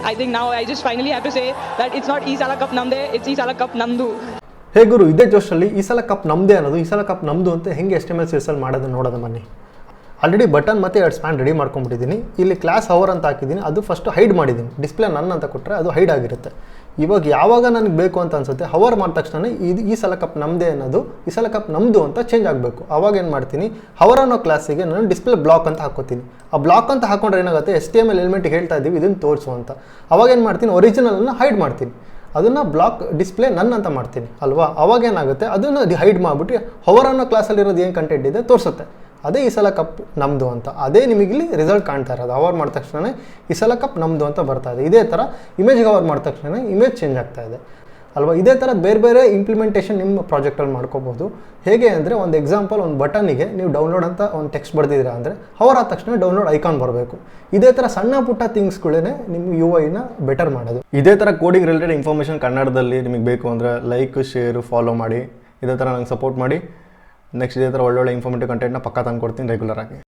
I think now I just finally have to say that it's not ಈ ಸಲ cup ನಮ್ಮದೇ, it's ಈ ಸಲ ಕಪ್ ನಮ್ಮದು. ಹೇ ಗುರು, ಇದೇ ಜೋಶಲ್ಲಿ ಈ ಸಲ ಕಪ್ ನಮ್ಮದೇ ಅನ್ನೋದು, ಈ ಸಲ ಕಪ್ ನಮ್ಮದು ಅಂತ ಹೆಂಗೆ HTML CSS ಮಾಡೋದು ನೋಡೋದು ಬನ್ನಿ. ಆಲ್ರೆಡಿ ಬಟನ್ ಮತ್ತು 2 ಸ್ಪ್ಯಾನ್ ರೆಡಿ ಮಾಡ್ಕೊಂಡ್ಬಿಟ್ಟಿದ್ದೀನಿ. ಇಲ್ಲಿ ಕ್ಲಾಸ್ ಅವರ್ ಅಂತ ಹಾಕಿದ್ದೀನಿ, ಅದು ಫಸ್ಟ್ ಹೈಡ್ ಮಾಡಿದ್ದೀನಿ. ಡಿಸ್ಪ್ಲೇ ನನ್ ಅಂತ ಕೊಟ್ಟರೆ ಅದು ಹೈಡ್ ಆಗಿರುತ್ತೆ. ಇವಾಗ ಯಾವಾಗ ನನಗೆ ಬೇಕು ಅಂತ ಅನ್ಸುತ್ತೆ, ಹವರ್ ಮಾಡಿದ ತಕ್ಷಣ ಈ ಸಲ ಕಪ್ ನಮ್ಮದೇ ಅನ್ನೋದು ಈ ಸಲ ಕಪ್ ನಮ್ಮದು ಅಂತ ಚೇಂಜ್ ಆಗಬೇಕು. ಅವಾಗ ಏನು ಮಾಡ್ತೀನಿ, ಹವರ್ ಅನ್ನೋ ಕ್ಲಾಸಿಗೆ ನಾನು ಡಿಸ್ಪ್ಲೇ ಬ್ಲಾಕ್ ಅಂತ ಹಾಕೋತೀನಿ. ಆ ಬ್ಲಾಕ್ ಅಂತ ಹಾಕೊಂಡ್ರೆ ಏನಾಗುತ್ತೆ, HTML ಎಲಿಮೆಂಟಿಗೆ ಹೇಳ್ತಾ ಇದ್ದೀವಿ ಇದನ್ನು ತೋರಿಸು ಅಂತ. ಅವಾಗ ಏನು ಮಾಡ್ತೀನಿ, ಒರಿಜಿನಲನ್ನು ಹೈಡ್ ಮಾಡ್ತೀನಿ, ಅದನ್ನು ಬ್ಲಾಕ್ ಡಿಸ್ಪ್ಲೇ ನನ್ ಅಂತ ಮಾಡ್ತೀನಿ ಅಲ್ವಾ. ಅವಾಗ ಏನಾಗುತ್ತೆ, ಅದನ್ನು ಹೈಡ್ ಮಾಡಿಬಿಟ್ಟು ಹವರ್ ಅನ್ನೋ ಕ್ಲಾಸಲ್ಲಿರೋದು ಏನು ಕಂಟೆಂಟ್ ಇದೆ ತೋರಿಸುತ್ತೆ. ಅದೇ ಈ ಸಲ ಕಪ್ ನಮ್ಮದು ಅಂತ. ಅದೇ ನಿಮಗಿಲ್ಲಿ ರಿಸಲ್ಟ್ ಕಾಣ್ತಾ ಇರೋದು. ಹವರ್ ಮಾಡಿದ ತಕ್ಷಣ ಈ ಸಲ ಕಪ್ ನಮ್ಮದು ಅಂತ ಬರ್ತಾ ಇದೆ. ಇದೇ ಥರ ಇಮೇಜ್ಗೆ ಹವರ್ ಮಾಡಿದ ತಕ್ಷಣ ಇಮೇಜ್ ಚೇಂಜ್ ಆಗ್ತಾ ಇದೆ ಅಲ್ವಾ. ಇದೇ ಥರ ಬೇರೆ ಬೇರೆ ಇಂಪ್ಲಿಮೆಂಟೇಷನ್ ನಿಮ್ಮ ಪ್ರಾಜೆಕ್ಟಲ್ಲಿ ಮಾಡ್ಕೋಬೋದು. ಹೇಗೆ ಅಂದರೆ, ಒಂದು ಎಕ್ಸಾಂಪಲ್, ಒಂದು ಬಟನಿಗೆ ನೀವು ಡೌನ್ಲೋಡ್ ಅಂತ ಒಂದು ಟೆಕ್ಸ್ಟ್ ಬರ್ದಿದ್ದೀರಾ ಅಂದರೆ ಹವರ್ ಆದ ತಕ್ಷಣ ಡೌನ್ಲೋಡ್ ಐಕಾನ್ ಬರಬೇಕು. ಇದೇ ಥರ ಸಣ್ಣ ಪುಟ್ಟ ಥಿಂಗ್ಸ್ಗಳೇ ನಿಮ್ಮ UI-ನ ಬೆಟರ್ ಮಾಡೋದು. ಇದೇ ಥರ ಕೋಡಿಂಗ್ ರಿಲೇಟೆಡ್ ಇನ್ಫಾರ್ಮೇಷನ್ ಕನ್ನಡದಲ್ಲಿ ನಿಮಗೆ ಬೇಕು ಅಂದರೆ ಲೈಕ್, ಶೇರು, ಫಾಲೋ ಮಾಡಿ. ಇದೇ ಥರ ನಂಗೆ ಸಪೋರ್ಟ್ ಮಾಡಿ. ನೆಕ್ಸ್ಟ್ ಇದೇ ಥರ ಒಳ್ಳೊಳ್ಳೆ ಇನ್ಫಾರ್ಮೇಟಿವ್ ಕಂಟೆಂಟ್ನ ಪಕ್ಕ ತಂದು ಕೊಡ್ತೀನಿ ರೆಗ್ಯುಲರ್ ಆಗಿ.